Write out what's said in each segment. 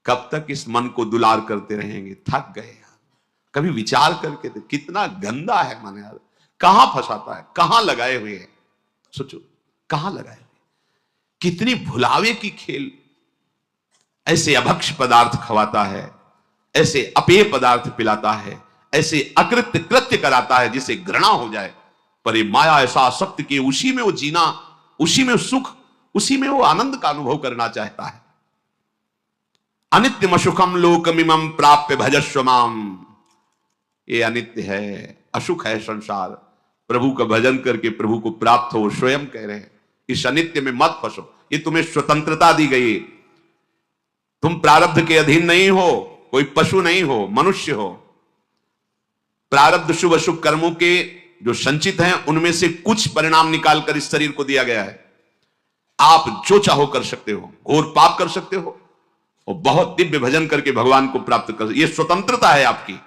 कब तक इस मन को दुलार करते रहेंगे? थक गए यार। कभी विचार करके तो कितना गंदा है मन यार, कहां फंसाता है, कहां लगाए हुए है। सोचो कहां लगाए हुए, कितनी भुलावे की खेल। ऐसे अभक्ष पदार्थ खवाता है, ऐसे अपेय पदार्थ पिलाता है, ऐसे अकृत्य कृत्य कराता है जिसे घृणा हो जाए। पर ये माया ऐसा आसक्त कि उसी में वो जीना, उसी में सुख, उसी में वो आनंद का अनुभव करना चाहता है। अनित्यम अशुखम लोकमिमं प्राप्य भजस्व माम। ये अनित्य है, अशुख है संसार। प्रभु का भजन करके प्रभु को प्राप्त हो, स्वयं कह रहे हैं इस अनित्य में मत फंसो। ये तुम्हें स्वतंत्रता दी गई, तुम प्रारब्ध के अधीन नहीं हो, कोई पशु नहीं हो, मनुष्य हो। प्रारब्ध शुभ अशुभ कर्मों के जो संचित हैं उनमें से कुछ परिणाम निकालकर इस शरीर को दिया गया है। आप जो चाहो कर सकते हो, घोर पाप कर सकते हो और बहुत दिव्य भजन करके भगवान को प्राप्त कर, ये स्वतंत्रता है आपकी,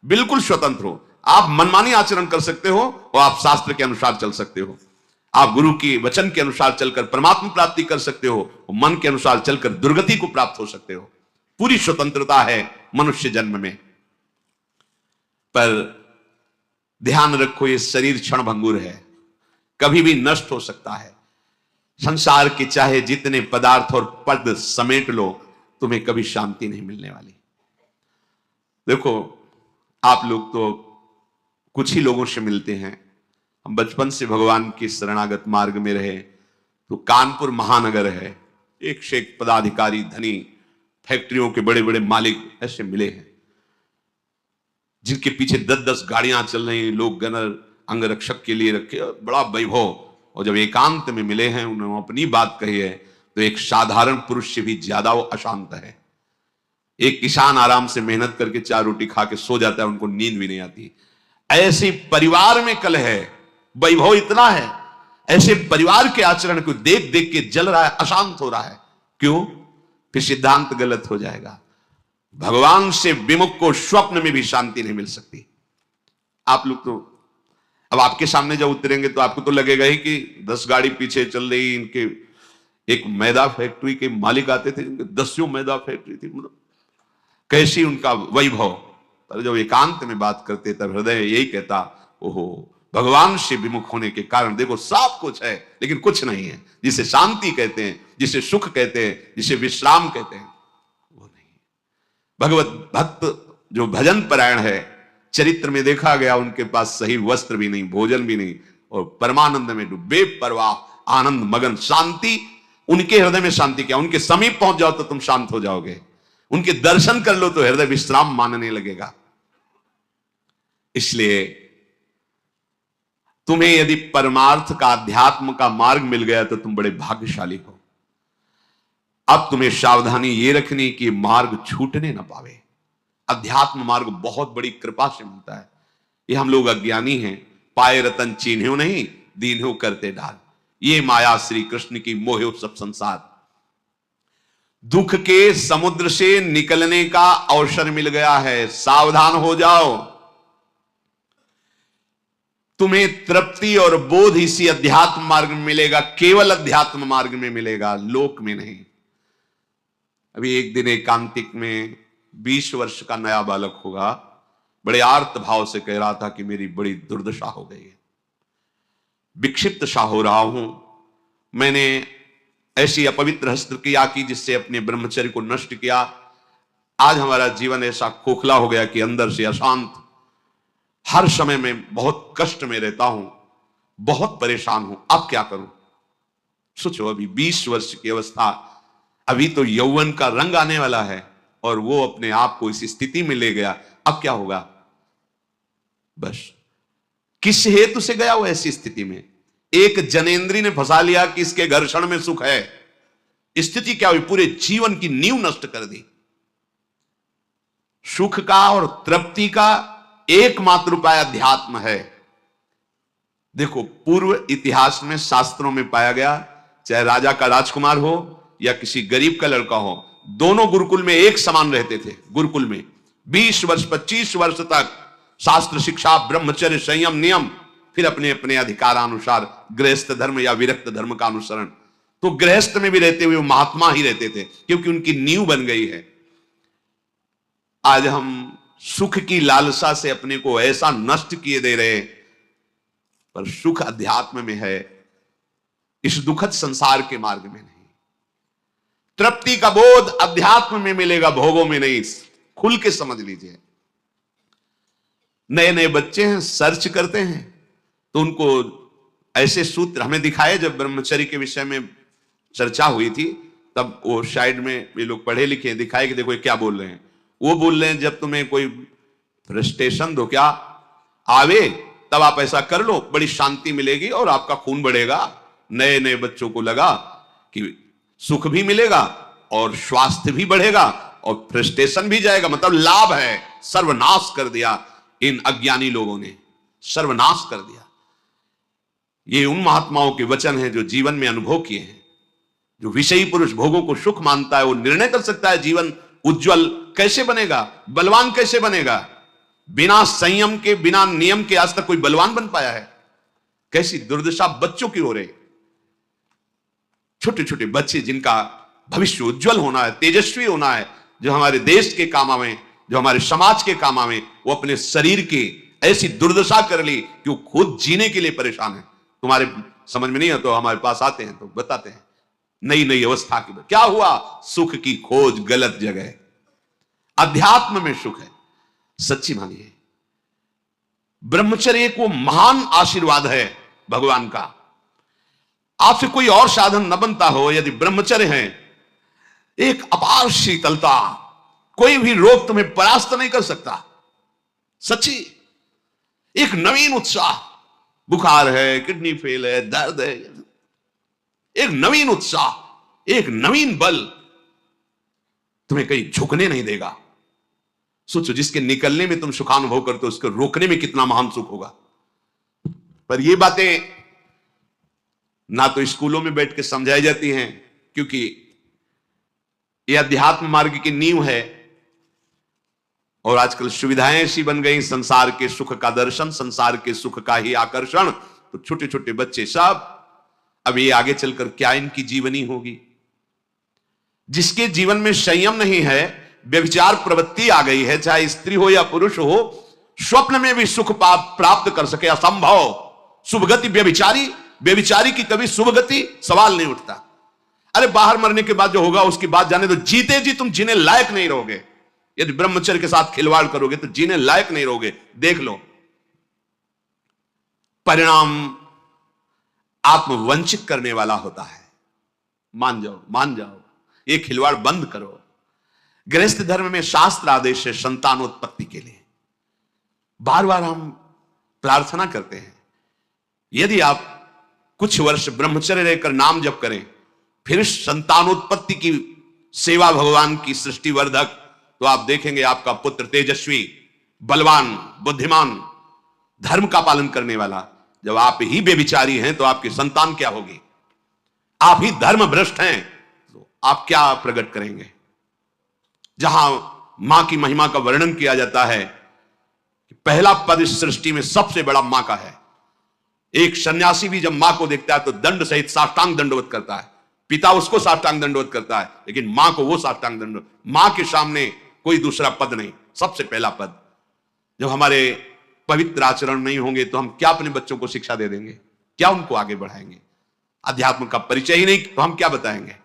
बिल्कुल स्वतंत्र हो। आप मनमानी आचरण कर सकते हो और आप शास्त्र के अनुसार चल सकते हो। आप गुरु के वचन के अनुसार चलकर परमात्मा प्राप्ति कर सकते हो और मन के अनुसार चलकर दुर्गति को प्राप्त हो सकते हो। पूरी स्वतंत्रता है मनुष्य जन्म में। पर ध्यान रखो ये शरीर क्षण भंगुर है, कभी भी नष्ट हो सकता है। संसार के चाहे जितने पदार्थ और पद समेट लो, तुम्हें कभी शांति नहीं मिलने वाली। देखो आप लोग तो कुछ ही लोगों से मिलते हैं। हम बचपन से भगवान के शरणागत मार्ग में रहे तो कानपुर महानगर है, एक से एक पदाधिकारी, धनी, फैक्ट्रियों के बड़े बड़े मालिक ऐसे मिले हैं जिनके पीछे 10-10 गाड़ियां चल रही हैं, लोग गनर अंगरक्षक के लिए रखे, बड़ा वैभव। और जब एकांत में मिले हैं, उन्होंने अपनी बात कही है, तो एक साधारण पुरुष से भी ज्यादा वो अशांत है। एक किसान आराम से मेहनत करके 4 रोटी खा के सो जाता है, उनको नींद भी नहीं आती। ऐसे परिवार में कलह है, वैभव इतना है, ऐसे परिवार के आचरण को देख देख के जल रहा है, अशांत हो रहा है। क्यों? फिर सिद्धांत गलत हो जाएगा। भगवान से विमुख को स्वप्न में भी शांति नहीं मिल सकती। आप लोग तो अब आपके सामने जब उतरेंगे तो आपको तो लगेगा ही कि 10 गाड़ी पीछे चल रही। इनके एक मैदा फैक्ट्री के मालिक आते थे, इनके 10 मैदा फैक्ट्री थी, मतलब कैसी उनका वैभव। पर जब एकांत में बात करते तब हृदय यही कहता, ओहो, भगवान से विमुख होने के कारण देखो सब कुछ है लेकिन कुछ नहीं है। जिसे शांति कहते हैं, जिसे सुख कहते हैं, जिसे विश्राम कहते हैं, वो नहीं। भगवत भक्त जो भजन परायण है, चरित्र में देखा गया उनके पास सही वस्त्र भी नहीं, भोजन भी नहीं, और परमानंद में डूबे, परवाह, आनंद मगन, शांति। उनके हृदय में शांति क्या, उनके समीप पहुंच जाओ तो तुम शांत हो जाओगे। उनके दर्शन कर लो तो हृदय विश्राम मानने लगेगा। इसलिए तुम्हें यदि परमार्थ का, अध्यात्म का मार्ग मिल गया तो तुम बड़े भाग्यशाली हो। अब तुम्हें सावधानी ये रखनी कि मार्ग छूटने ना पावे। अध्यात्म मार्ग बहुत बड़ी कृपा से मिलता है। ये हम लोग अज्ञानी हैं, पाए रतन चीन्ह्यो नहीं, दीन्ह्यो करते डाल। ये माया श्री कृष्ण की मोहे सब संसार। दुख के समुद्र से निकलने का अवसर मिल गया है, सावधान हो जाओ। तुम्हें तृप्ति और बोध इसी अध्यात्म मार्ग में मिलेगा, केवल अध्यात्म मार्ग में मिलेगा, लोक में नहीं। अभी एक दिन एकांतिक में 20 वर्ष का नया बालक होगा, बड़े आर्त भाव से कह रहा था कि मेरी बड़ी दुर्दशा हो गई है, विक्षिप्त सा हो रहा हूं। मैंने ऐसी अपवित्र हस्त क्रिया की जिससे अपने ब्रह्मचर्य को नष्ट किया। आज हमारा जीवन ऐसा खोखला हो गया कि अंदर से अशांत, हर समय में बहुत कष्ट में रहता हूं, बहुत परेशान हूं, अब क्या करूं? सोचो, अभी 20 वर्ष की अवस्था, अभी तो यौवन का रंग आने वाला है और वो अपने आप को इस स्थिति में ले गया। अब क्या होगा? बस किस हेतु से गया वो ऐसी स्थिति में? एक जनेंद्री ने फंसा लिया कि इसके घर्षण में सुख है। स्थिति क्या हुई? पूरे जीवन की नींव नष्ट कर दी। सुख का और तृप्ति का एकमात्र उपाय अध्यात्म है। देखो, पूर्व इतिहास में शास्त्रों में पाया गया, चाहे राजा का राजकुमार हो या किसी गरीब का लड़का हो, दोनों गुरुकुल में एक समान रहते थे। गुरुकुल में 20 वर्ष 25 वर्ष तक शास्त्र शिक्षा, ब्रह्मचर्य, संयम, नियम, फिर अपने अपने अधिकारानुसार गृहस्थ धर्म या विरक्त धर्म का अनुसरण। तो गृहस्थ में भी रहते हुए महात्मा ही रहते थे, क्योंकि उनकी नींव बन गई है। आज हम सुख की लालसा से अपने को ऐसा नष्ट किए दे रहे, पर सुख अध्यात्म में है, इस दुखद संसार के मार्ग में नहीं। तृप्ति का बोध अध्यात्म में मिलेगा, भोगों में नहीं। खुल के समझ लीजिए। नए नए बच्चे हैं, सर्च करते हैं तो उनको ऐसे सूत्र हमें दिखाए। जब ब्रह्मचर्य के विषय में चर्चा हुई थी तब वो साइड में ये लोग पढ़े लिखे दिखाए कि देखो ये क्या बोल रहे हैं। वो बोल रहे हैं जब तुम्हें कोई फ्रस्ट्रेशन दो क्या आवे तब आप ऐसा कर लो, बड़ी शांति मिलेगी और आपका खून बढ़ेगा। नए नए बच्चों को लगा कि सुख भी मिलेगा और स्वास्थ्य भी बढ़ेगा और फ्रस्ट्रेशन भी जाएगा, मतलब लाभ है। सर्वनाश कर दिया इन अज्ञानी लोगों ने, सर्वनाश कर दिया। ये उन महात्माओं के वचन हैं जो जीवन में अनुभव किए हैं। जो विषयी पुरुष भोगों को सुख मानता है वो निर्णय कर सकता है जीवन उज्जवल कैसे बनेगा, बलवान कैसे बनेगा। बिना संयम के, बिना नियम के आज तक कोई बलवान बन पाया है? कैसी दुर्दशा बच्चों की हो रही। छोटे छोटे बच्चे जिनका भविष्य उज्जवल होना है, तेजस्वी होना है, जो हमारे देश के काम आवे, जो हमारे समाज के काम आवे, वो अपने शरीर की ऐसी दुर्दशा कर ली कि वो खुद जीने के लिए परेशान है। तुम्हारे समझ में नहीं है तो हमारे पास आते हैं तो बताते हैं नई नई अवस्था की। क्या हुआ? सुख की खोज गलत जगह। अध्यात्म में सुख है, सच्ची मानिए। ब्रह्मचर्य को महान आशीर्वाद है भगवान का। आपसे कोई और साधन न बनता हो, यदि ब्रह्मचर्य है, एक अपार शीतलता, कोई भी रोग तुम्हें परास्त नहीं कर सकता। सच्ची एक नवीन उत्साह, बुखार है, किडनी फेल है, दर्द है, एक नवीन उत्साह, एक नवीन बल तुम्हें कहीं झुकने नहीं देगा। सोचो जिसके निकलने में तुम सुखानुभव करते हो उसको रोकने में कितना महान सुख होगा। पर ये बातें ना तो स्कूलों में बैठ के समझाई जाती हैं, क्योंकि ये अध्यात्म मार्ग की नींव है। और आजकल सुविधाएं ऐसी बन गई, संसार के सुख का दर्शन, संसार के सुख का ही आकर्षण। तो छोटे छोटे बच्चे सब, अब ये आगे चलकर क्या इनकी जीवनी होगी। जिसके जीवन में संयम नहीं है, व्यभिचार प्रवृत्ति आ गई है, चाहे स्त्री हो या पुरुष हो, स्वप्न में भी सुख प्राप्त कर सके असंभव। शुभ गति व्यभिचारी की कभी शुभ गति सवाल नहीं उठता। अरे बाहर मरने के बाद जो होगा उसकी बात जाने दो, जीते जी तुम जीने लायक नहीं रहोगे। यदि ब्रह्मचर्य के साथ खिलवाड़ करोगे तो जीने लायक नहीं रहोगे। देख लो परिणाम आत्मवंचित करने वाला होता है। मान जाओ, ये खिलवाड़ बंद करो। गृहस्थ धर्म में शास्त्र आदेश है संतानोत्पत्ति के लिए। बार बार हम प्रार्थना करते हैं, यदि आप कुछ वर्ष ब्रह्मचर्य रहकर नाम जप करें, फिर संतानोत्पत्ति की सेवा, भगवान की सृष्टि वर्धक, तो आप देखेंगे आपका पुत्र तेजस्वी, बलवान, बुद्धिमान, धर्म का पालन करने वाला। जब आप ही बेविचारी हैं तो आपकी संतान क्या होगी? आप ही धर्म भ्रष्ट हैं तो आप क्या प्रकट करेंगे? जहां मां की महिमा का वर्णन किया जाता है कि पहला पद इस सृष्टि में सबसे बड़ा मां का है। एक सन्यासी भी जब मां को देखता है तो दंड सहित साष्टांग दंडवत करता है। पिता उसको साष्टांग दंडवत करता है, लेकिन मां को वो साष्टांग दंडवत। मां के सामने कोई दूसरा पद नहीं, सबसे पहला पद। जब हमारे पवित्र आचरण नहीं होंगे तो हम क्या अपने बच्चों को शिक्षा दे देंगे? क्या उनको आगे बढ़ाएंगे? अध्यात्म का परिचय ही नहीं तो हम क्या बताएंगे?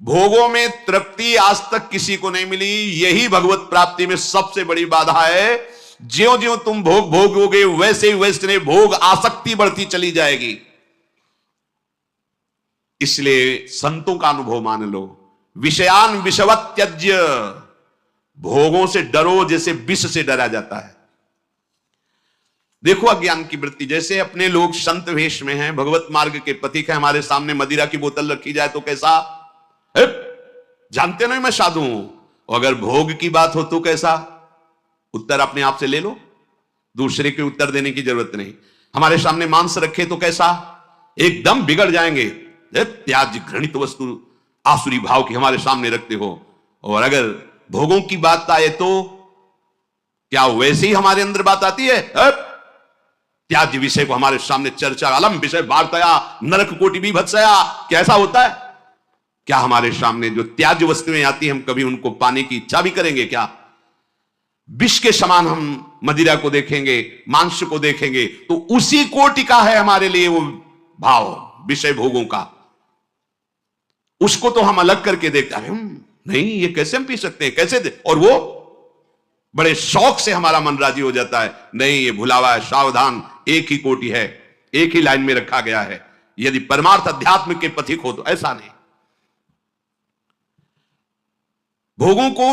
भोगों में तृप्ति आज तक किसी को नहीं मिली, यही भगवत प्राप्ति में सबसे बड़ी बाधा है। ज्यों ज्यों तुम भोग भोगोगे वैसे वैसे भोग आसक्ति बढ़ती चली जाएगी। इसलिए संतों का अनुभव मान लो, विषयान विषवत त्यज्य, भोगों से डरो जैसे विष से डरा जाता है। देखो अज्ञान की वृत्ति, जैसे अपने लोग संत वेश में हैं, भगवत मार्ग के पथिक है, हमारे सामने मदिरा की बोतल रखी जाए तो कैसा? जानते नहीं मैं साधु हूं। और अगर भोग की बात हो तो कैसा? उत्तर अपने आप से ले लो, दूसरे के उत्तर देने की जरूरत नहीं। हमारे सामने मांस रखे तो कैसा? एकदम बिगड़ जाएंगे। त्याज्य घृणित वस्तु आसुरी भाव की हमारे सामने रखते हो। और अगर भोगों की बात आए तो क्या वैसे ही हमारे अंदर बात आती है? त्याज्य विषय को हमारे सामने चर्चा, अलम विषय वार्तया नरक कोटि विभत्सया, कैसा होता है? क्या हमारे सामने जो त्याज्य वस्तुएं आती हैं हम कभी उनको पाने की इच्छा भी करेंगे क्या? विष के समान हम मदिरा को देखेंगे, मांस को देखेंगे, तो उसी कोटि का है हमारे लिए वो भाव विषय भोगों का। उसको तो हम अलग करके देखते हैं, नहीं ये कैसे हम पी सकते हैं, कैसे दे? और वो बड़े शौक से हमारा मन राजी हो जाता है, नहीं ये भुलावा है, सावधान, एक ही कोटि है, एक ही लाइन में रखा गया है। यदि परमार्थ अध्यात्म के पथिक हो तो ऐसा नहीं। भोगों को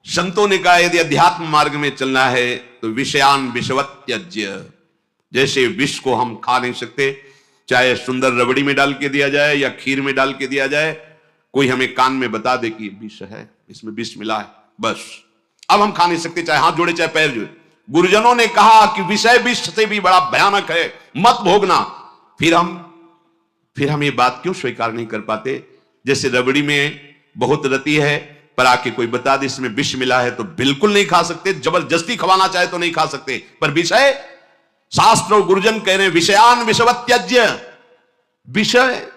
संतों ने कहा यदि अध्यात्म मार्ग में चलना है तो विषयान विषवत त्यज्य। जैसे विष को हम खा नहीं सकते, चाहे सुंदर रबड़ी में डाल के दिया जाए या खीर में डाल के दिया जाए, कोई हमें कान में बता दे कि विष है, इसमें विष मिला है, बस अब हम खा नहीं सकते, चाहे हाथ जोड़े चाहे पैर जोड़े। गुरुजनों ने कहा कि विषय विष से भी बड़ा भयानक है, मत भोगना। फिर हम ये बात क्यों स्वीकार नहीं कर पाते? जैसे रबड़ी में बहुत रति है, पर आके कोई बता दे इसमें विष मिला है तो बिल्कुल नहीं खा सकते, जबरदस्ती खवाना चाहे तो नहीं खा सकते। पर विषय, शास्त्र और गुरुजन कह रहे हैं विषयान विषवत त्यज्य। विषय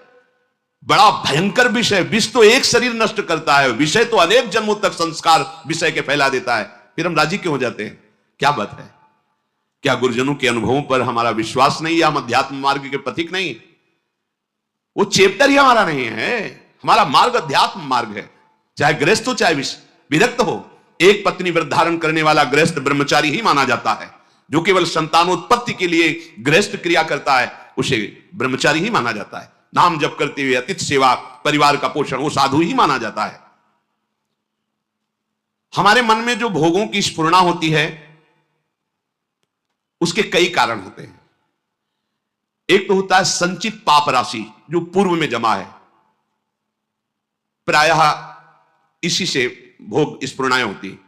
बड़ा भयंकर विषय, विष तो एक शरीर नष्ट करता है, विषय तो अनेक जन्मों तक संस्कार विषय के फैला देता है। फिर हम राजी क्यों हो जाते हैं? क्या बात है? क्या गुरुजनों के अनुभवों पर हमारा विश्वास नहीं, या हम अध्यात्म मार्ग के पथिक नहीं? वो चैप्टर ही हमारा नहीं है, हमारा मार्ग अध्यात्म मार्ग है। चाहे गृहस्थ हो चाहे विरक्त हो, एक पत्नी व्रत धारण करने वाला गृहस्थ ब्रह्मचारी ही माना जाता है। जो केवल संतानोत्पत्ति के लिए गृहस्थ क्रिया करता है उसे ब्रह्मचारी ही माना जाता है। नाम जप करते हुए अतिथि सेवा, परिवार का पोषण, वो साधु ही माना जाता है। हमारे मन में जो भोगों की स्फुरणा होती है उसके कई कारण होते हैं। एक तो होता है संचित पाप राशि जो पूर्व में जमा है, प्रायः इसी से भोग स्फुरणाएं होती है।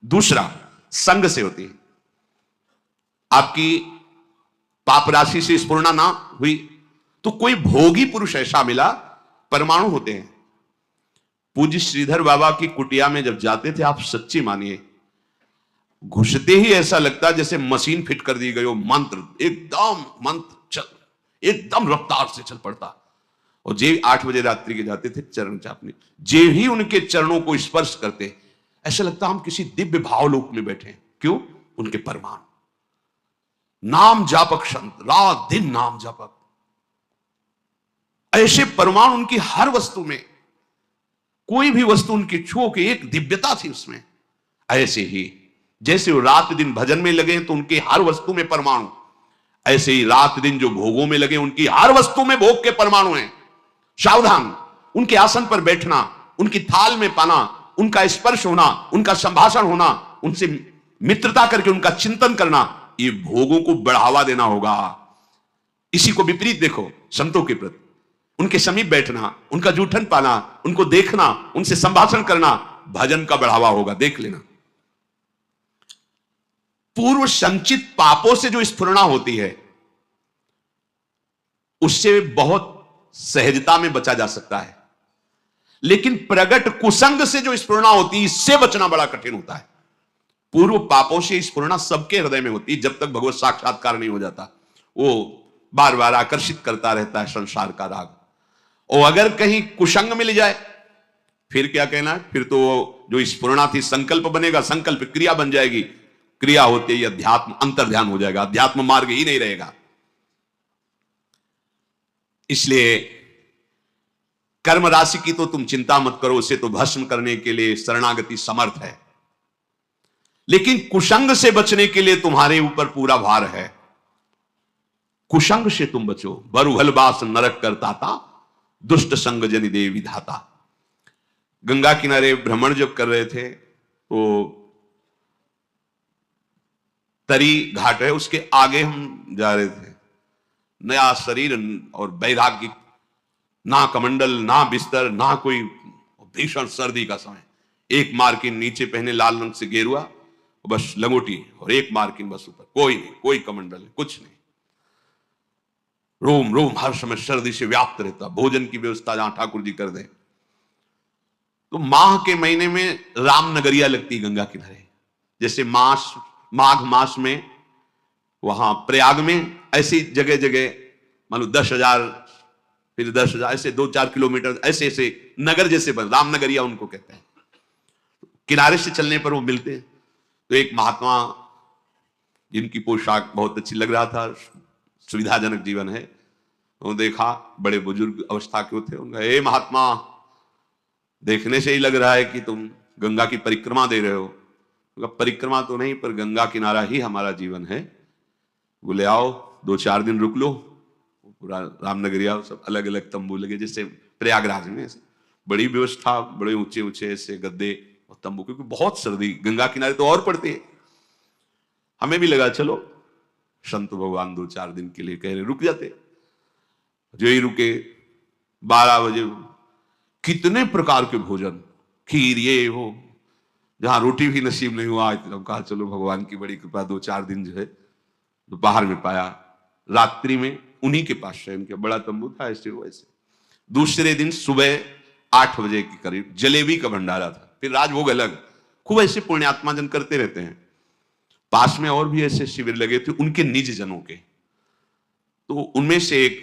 दूसरा संग से होती है। आपकी पाप राशि से स्फुरणा ना हुई तो कोई भोगी पुरुष ऐसा मिला, परमाणु होते हैं। पूज्य श्रीधर बाबा की कुटिया में जब जाते थे, आप सच्ची मानिए, घुसते ही ऐसा लगता जैसे मशीन फिट कर दी गई हो, मंत्र एकदम रफ्तार से चल पड़ता। और जे 8 बजे रात्रि के जाते थे चरण चापने, जे ही उनके चरणों को स्पर्श करते ऐसा लगता हम किसी दिव्य भावलोक में बैठे हैं। क्यों? उनके परमाणु, नाम जापक संत, रात दिन नाम जापक, ऐसे परमाणु उनकी हर वस्तु में, कोई भी वस्तु उनकी छुओ के एक दिव्यता थी उसमें। ऐसे ही जैसे वो रात दिन भजन में लगे तो उनकी हर वस्तु में परमाणु, ऐसे ही रात दिन जो भोगों में लगे उनकी हर वस्तु में भोग के परमाणु हैं। सावधान, उनके आसन पर बैठना, उनकी थाल में पाना, उनका स्पर्श होना, उनका संभाषण होना, उनसे मित्रता करके उनका चिंतन करना, ये भोगों को बढ़ावा देना होगा। इसी को विपरीत देखो संतों के प्रति, उनके समीप बैठना, उनका जूठन पाना, उनको देखना, उनसे संभाषण करना, भजन का बढ़ावा होगा। देख लेना, पूर्व संचित पापों से जो स्फुरणा होती है उससे बहुत सहजता में बचा जा सकता है, लेकिन प्रगट कुसंग से जो स्फुरणा होती है इससे बचना बड़ा कठिन होता है। पूर्व पापों से स्फुरणा सबके हृदय में होती है जब तक भगवत साक्षात्कार नहीं हो जाता। वो बार बार आकर्षित करता रहता है संसार का राग। और अगर कहीं कुसंग मिल जाए फिर क्या कहना, फिर तो जो स्फुरणा थी संकल्प बनेगा, संकल्प क्रिया बन जाएगी, क्रिया होते ही अध्यात्म अंतर्ध्यान हो जाएगा, अध्यात्म मार्ग ही नहीं रहेगा। इसलिए कर्म राशि की तो तुम चिंता मत करो, उसे तो भस्म करने के लिए शरणागति समर्थ है, लेकिन कुसंग से बचने के लिए तुम्हारे ऊपर पूरा भार है। कुसंग से तुम बचो। बरुहल बास नरक करता था, दुष्ट संग जनि दे विधाता। गंगा किनारे भ्रमण जब कर रहे थे तो तरी घाट है, उसके आगे हम जा रहे थे। नया शरीर और वैराग्य, ना कमंडल, ना बिस्तर, ना कोई, भीषण सर्दी का समय। एक मार्किन नीचे पहने लाल रंग से गेरुआ, बस लंगोटी, और एक मार्किन बस ऊपर, कोई नहीं, कोई कमंडल नहीं, कुछ नहीं। रोम रोम हर समय सर्दी से व्याप्त रहता। भोजन की व्यवस्था जहां ठाकुर जी कर दें। तो माह के महीने में रामनगरिया लगती गंगा किनारे, जैसे माघ मास में वहां प्रयाग में, ऐसी जगह जगह मान लो 10,000 फिर 10,000, ऐसे 2-4 किलोमीटर ऐसे ऐसे नगर जैसे बन, रामनगरिया उनको कहते हैं। किनारे से चलने पर वो मिलते हैं। तो एक महात्मा जिनकी पोशाक बहुत अच्छी लग रहा था, सुविधाजनक जीवन है, वो देखा, बड़े बुजुर्ग अवस्था के थे। उनका, ए महात्मा, देखने से ही लग रहा है कि तुम गंगा की परिक्रमा दे रहे हो। उनका, परिक्रमा तो नहीं, पर गंगा किनारा ही हमारा जीवन है। बोले आओ 2-4 दिन रुक लो। पूरा रामनगरिया सब अलग अलग तंबू लगे, जैसे प्रयागराज में बड़ी व्यवस्था, बड़े ऊंचे ऊंचे ऐसे गद्दे और तंबू, क्योंकि बहुत सर्दी गंगा किनारे तो और पड़ती है। हमें भी लगा चलो संत भगवान 2-4 दिन के लिए कह रहे, रुक जाते। जो ही रुके, 12 बजे कितने प्रकार के भोजन, खीर, ये हो, जहां रोटी भी नसीब नहीं हुआ। तो कहा चलो भगवान की बड़ी कृपा, 2-4 दिन जो है दोपहर में पाया। रात्रि में उन्हीं के पास शयन किया, बड़ा तंबू था ऐसे वैसे। दूसरे दिन सुबह 8 बजे के करीब जलेबी का भंडारा था, फिर राजभोग अलग। खूब ऐसे पुण्यात्मा जन करते रहते हैं। पास में और भी ऐसे शिविर लगे थे उनके निज जनों के। तो उनमें से एक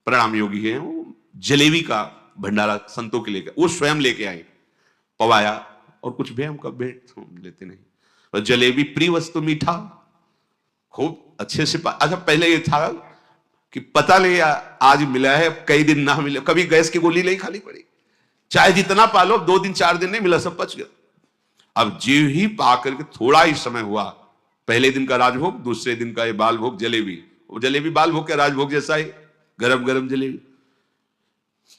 प्रणाम योगी है, वो जलेबी का भंडारा संतों के लिए वो स्वयं लेके आए, पवाया। और कुछ भी हमका भेंट लेते नहीं, और जलेबी प्रिय वस्तु, मीठा खूब अच्छे से। अच्छा, पहले ये था कि पता नहीं आज मिला है, कई दिन ना मिले, कभी गैस की गोली नहीं खानी पड़ी, चाहे जितना पालो, 2 दिन 4 दिन नहीं मिला, सब पच गया। अब जीव ही पा करके थोड़ा ही समय हुआ, पहले दिन का राजभोग, दूसरे दिन का ये बाल भोग जलेबी। वो जलेबी बाल भोग के राजभोग जैसा ही, गरम गरम जलेबी,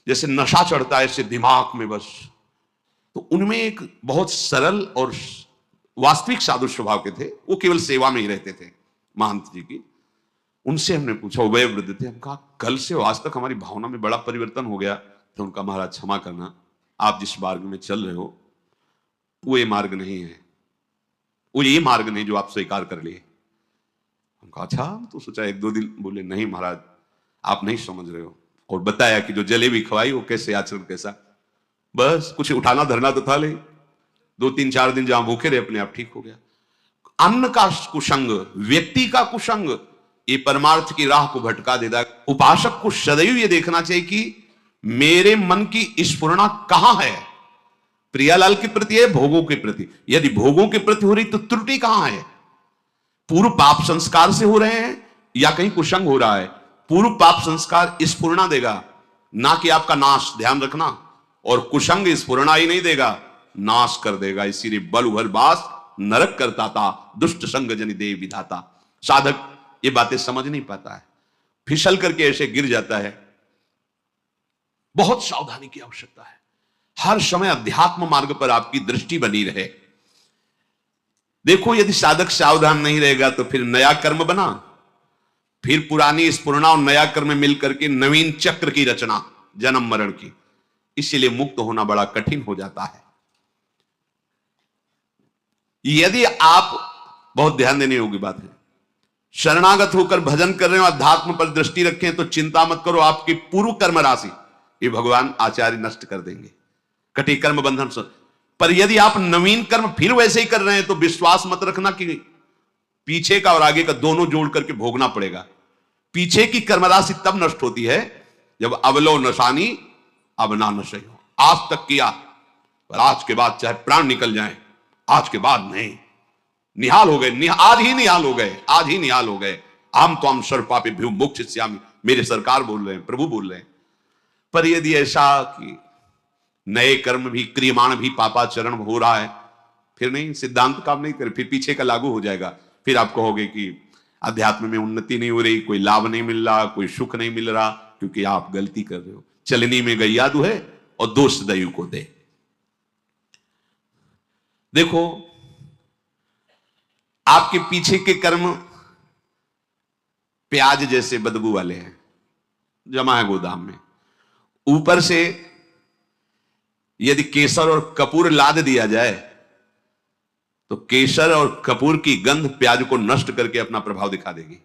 जैसे नशा चढ़ता है ऐसे दिमाग में बस। तो उनमें एक बहुत सरल और वास्तविक साधु स्वभाव के थे, वो केवल सेवा में ही रहते थे महंत जी की। उनसे हमने पूछा, वह वृद्ध थे, हम कहा कल से आज तक हमारी भावना में बड़ा परिवर्तन हो गया। तो उनका, महाराज क्षमा करना, आप जिस मार्ग में चल रहे हो वो ये मार्ग नहीं है, वो ये मार्ग नहीं जो आप स्वीकार कर लिए। हम कहा अच्छा, तो सोचा 1-2 दिन। बोले नहीं महाराज, आप नहीं समझ रहे हो। और बताया कि जो जलेबी खवाई वो कैसे आचरण कैसा। बस कुछ उठाना धरना तो था नहीं, 2-3-4 दिन जहां भूखे रहे, अपने आप ठीक हो गया। अन्न का कुसंग, व्यक्ति का कुसंग, ये परमार्थ की राह को भटका देता है। उपासक को सदैव ये देखना चाहिए कि मेरे मन की स्फुरना कहां है, प्रियालाल के प्रति है, भोगों के प्रति। यदि भोगों के प्रति हो रही तो त्रुटि कहां है, पूर्व पाप संस्कार से हो रहे हैं या कहीं कुसंग हो रहा है। पूर्व पाप संस्कार स्फुरना देगा, ना कि आपका नाश, ध्यान रखना। और कुसंग स्फुरना ही नहीं देगा, नाश कर देगा। इसीलिए बल उभर बास नरक करता था, दुष्ट संग जनि देव विधाता। साधक ये बातें समझ नहीं पाता है, फिसल करके ऐसे गिर जाता है। बहुत सावधानी की आवश्यकता है, हर समय अध्यात्म मार्ग पर आपकी दृष्टि बनी रहे। देखो, यदि साधक सावधान नहीं रहेगा तो फिर नया कर्म बना, फिर पुरानी स्फुरना और नया कर्म मिलकर के नवीन चक्र की रचना, जन्म मरण की। इसीलिए मुक्त होना बड़ा कठिन हो जाता है। यदि आप, बहुत ध्यान देने योग्य बात है, शरणागत होकर भजन कर रहे हो, अध्यात्म पर दृष्टि रखें, तो चिंता मत करो, आपकी पूर्व कर्म राशि ये भगवान आचार्य नष्ट कर देंगे, कटी कर्म बंधन से। पर यदि आप नवीन कर्म फिर वैसे ही कर रहे हैं तो विश्वास मत रखना कि पीछे का और आगे का दोनों जोड़ करके भोगना पड़ेगा। पीछे की कर्म राशि तब नष्ट होती है जब अवलो नशानी अब ना नशे हो। आज तक किया, पर आज के बाद चाहे प्राण निकल जाए, आज के बाद नहीं, निहाल हो गए, आज ही निहाल हो गए, आज ही निहाल हो गए। आम तो हम सर्व पापी भ्यू मोक्षयिष्यामि, मेरे सरकार बोल रहे हैं, प्रभु बोल रहे हैं। पर यदि ऐसा कि नए कर्म भी, क्रियमाण भी पापाचरण हो रहा है, फिर नहीं, सिद्धांत काम नहीं करे, फिर पीछे का लागू हो जाएगा। फिर आप कहोगे कि अध्यात्म में उन्नति नहीं हो रही, कोई लाभ नहीं मिल रहा, कोई सुख नहीं मिल रहा, क्योंकि आप गलती कर रहे हो। चलनी में गैया दुहे और दोष दयु को दे। देखो, आपके पीछे के कर्म प्याज जैसे बदबू वाले हैं, जमा है गोदाम में। ऊपर से यदि केसर और कपूर लाद दिया जाए तो केसर और कपूर की गंध प्याज को नष्ट करके अपना प्रभाव दिखा देगी।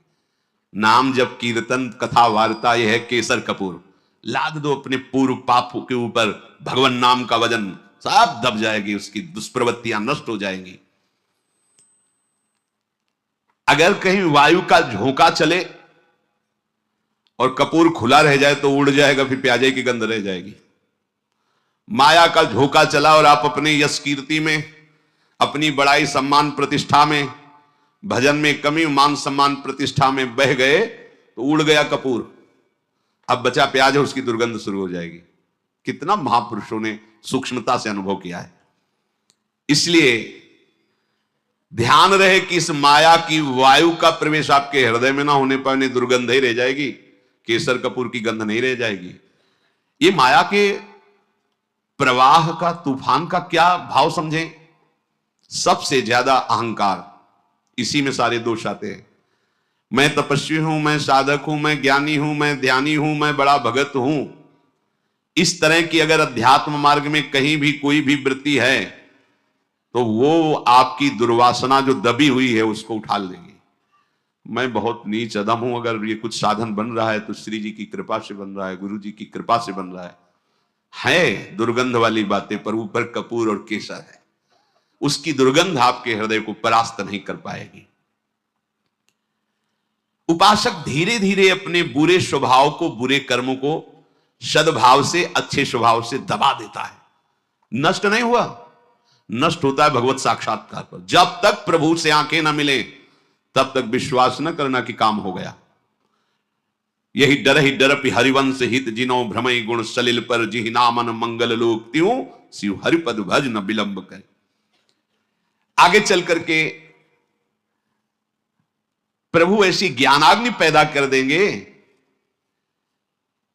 नाम जब कीर्तन कथा वार्ता, यह है केसर कपूर। लाद दो अपने पूर्व पाप के ऊपर, भगवान नाम का वजन, सब दब जाएगी, उसकी दुष्प्रवृत्तियां नष्ट हो जाएंगी। अगर कहीं वायु का झोंका चले और कपूर खुला रह जाए तो उड़ जाएगा, फिर प्याजे की गंध रह जाएगी। माया का झोंका चला और आप अपने यश कीर्ति में, अपनी बड़ाई सम्मान प्रतिष्ठा में, भजन में कमी, मान सम्मान प्रतिष्ठा में बह गए तो उड़ गया कपूर। अब बचा प्याज है, उसकी दुर्गंध शुरू हो जाएगी। कितना महापुरुषों ने सूक्ष्मता से अनुभव किया है। इसलिए ध्यान रहे कि इस माया की वायु का प्रवेश आपके हृदय में ना होने पर नहीं दुर्गंध ही रह जाएगी, केसर कपूर की गंध नहीं रह जाएगी। ये माया के प्रवाह का, तूफान का क्या भाव समझें? सबसे ज्यादा अहंकार, इसी में सारे दोष आते हैं। मैं तपस्वी हूं, मैं साधक हूं, मैं ज्ञानी हूं, मैं ध्यानी हूं, मैं बड़ा भगत हूं। इस तरह की अगर अध्यात्म मार्ग में कहीं भी कोई भी वृत्ति है तो वो आपकी दुर्वासना जो दबी हुई है उसको उठा लेगी। मैं बहुत नीच अदम हूं, अगर ये कुछ साधन बन रहा है तो श्री जी की कृपा से बन रहा है, गुरु जी की कृपा से बन रहा है दुर्गंध वाली बातें, पर ऊपर कपूर और केसर है। उसकी दुर्गंध आपके हृदय को परास्त नहीं कर पाएगी। उपासक धीरे धीरे अपने बुरे स्वभाव को, बुरे कर्मों को सद्भाव से, अच्छे स्वभाव से दबा देता है। नष्ट नहीं हुआ, नष्ट होता है भगवत साक्षात्कार पर। जब तक प्रभु से आंखें ना मिले तब तक विश्वास न करना कि काम हो गया। यही डर ही डरपि हरिवंश हित जिनो भ्रमई गुण सलिल पर जिहि नामन मंगल लोक त्यों शिव हरिपद भज न विलंब करे। आगे चल करके प्रभु ऐसी ज्ञानाग्नि पैदा कर देंगे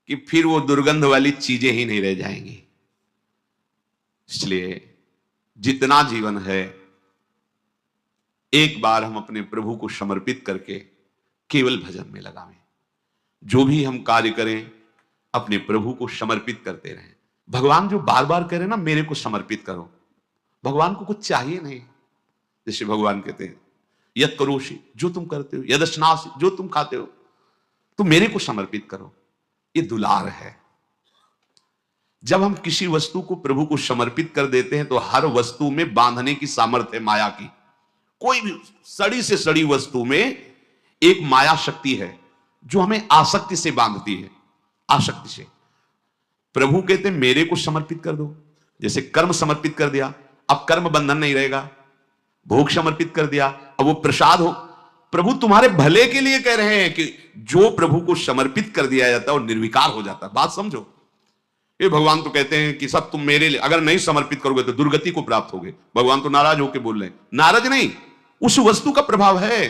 कि फिर वो दुर्गंध वाली चीजें ही नहीं रह जाएंगी। इसलिए जितना जीवन है एक बार हम अपने प्रभु को समर्पित करके केवल भजन में लगावें। जो भी हम कार्य करें अपने प्रभु को समर्पित करते रहें। भगवान जो बार बार कह रहे ना, मेरे को समर्पित करो, भगवान को कुछ चाहिए नहीं। जैसे भगवान कहते हैं यद करोषि, जो तुम करते हो, यद स्नासि, जो तुम खाते हो, तो मेरे को समर्पित करो। ये दुलार है। जब हम किसी वस्तु को प्रभु को समर्पित कर देते हैं तो हर वस्तु में बांधने की सामर्थ्य है माया की। कोई भी सड़ी से सड़ी वस्तु में एक माया शक्ति है जो हमें आसक्ति से बांधती है। आसक्ति से प्रभु कहते हैं मेरे को समर्पित कर दो। जैसे कर्म समर्पित कर दिया, अब कर्म बंधन नहीं रहेगा। भोग समर्पित कर दिया, अब वो प्रसाद हो। प्रभु तुम्हारे भले के लिए कह रहे हैं कि जो प्रभु को समर्पित कर दिया जाता है वो निर्विकार हो जाता है। बात समझो। ये भगवान तो कहते हैं कि सब तुम मेरे लिए, अगर नहीं समर्पित करोगे तो दुर्गति को प्राप्त होगे। भगवान तो नाराज होकर बोल रहे हैं। नाराज नहीं, उस वस्तु का प्रभाव है।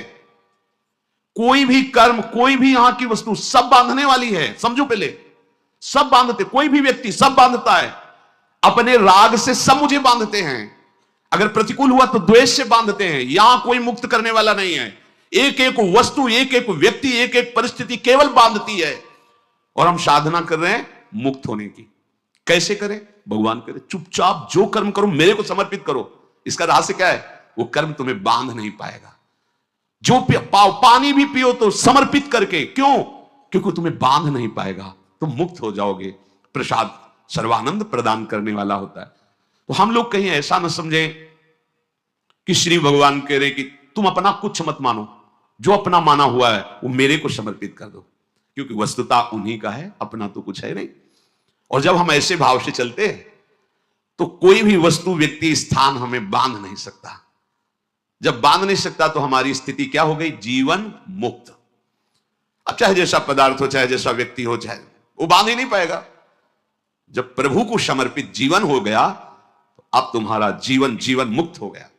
कोई भी कर्म, कोई भी यहां की वस्तु सब बांधने वाली है। समझो पहले, सब बांधते, कोई भी व्यक्ति सब बांधता है। अपने राग से सब मुझे बांधते हैं। अगर प्रतिकूल हुआ तो द्वेष से बांधते हैं। यहां कोई मुक्त करने वाला नहीं है। एक एक वस्तु, एक एक व्यक्ति, एक एक परिस्थिति केवल बांधती है। और हम साधना कर रहे हैं मुक्त होने की। कैसे करें? भगवान करे चुपचाप जो कर्म करो मेरे को समर्पित करो। इसका रहस्य क्या है? वो कर्म तुम्हें बांध नहीं पाएगा। जो पानी भी पियो तो समर्पित करके। क्यों? क्योंकि तुम्हें बांध नहीं पाएगा, तुम मुक्त हो जाओगे। प्रसाद सर्वानंद प्रदान करने वाला होता है। तो हम लोग कहीं ऐसा न समझे कि श्री भगवान कह रहे कि तुम अपना कुछ मत मानो, जो अपना माना हुआ है वो मेरे को समर्पित कर दो। क्योंकि वस्तुता उन्हीं का है, अपना तो कुछ है नहीं। और जब हम ऐसे भाव से चलते तो कोई भी वस्तु, व्यक्ति, स्थान हमें बांध नहीं सकता। जब बांध नहीं सकता तो हमारी स्थिति क्या हो गई? जीवन मुक्त। अब चाहे जैसा पदार्थ हो, चाहे जैसा व्यक्ति हो, चाहे वो बांध ही नहीं पाएगा। जब प्रभु को समर्पित जीवन हो गया तो अब तुम्हारा जीवन जीवन मुक्त हो गया।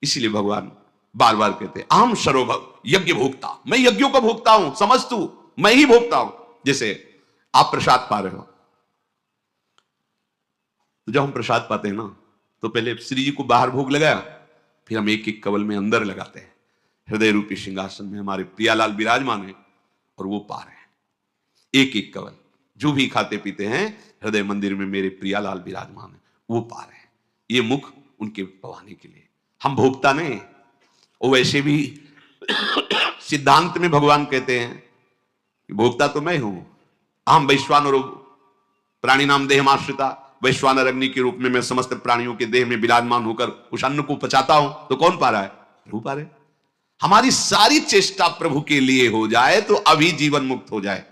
इसीलिए भगवान बार बार कहते हैं अहम सर्वभव यज्ञ भोक्ता। मैं यज्ञों का भोक्ता हूं, समझ तू, मैं ही भोक्ता हूं। जैसे आप प्रसाद पा रहे हो, तो जब हम प्रसाद पाते हैं ना तो पहले श्री जी को बाहर भोग लगाया, फिर हम एक एक कवल में अंदर लगाते हैं। हृदय रूपी सिंहासन में हमारे प्रियालाल विराजमान है और वो पा रहे हैं एक एक कवल। जो भी खाते पीते हैं हृदय मंदिर में मेरे प्रियालाल विराजमान है, वो पा रहे हैं। ये मुख उनके पवाने के लिए, हम भोगता नहीं। और वैसे भी सिद्धांत में भगवान कहते हैं कि भोगता तो मैं हूं। अहम वैश्वानरो प्राणी नाम देहमाश्रिता। वैश्वानर अग्नि के रूप में मैं समस्त प्राणियों के देह में विराजमान होकर उस अन्न को पचाता हूं। तो कौन पा रहा है? प्रभु पा रहे। हमारी सारी चेष्टा प्रभु के लिए हो जाए तो अभी जीवन मुक्त हो जाए।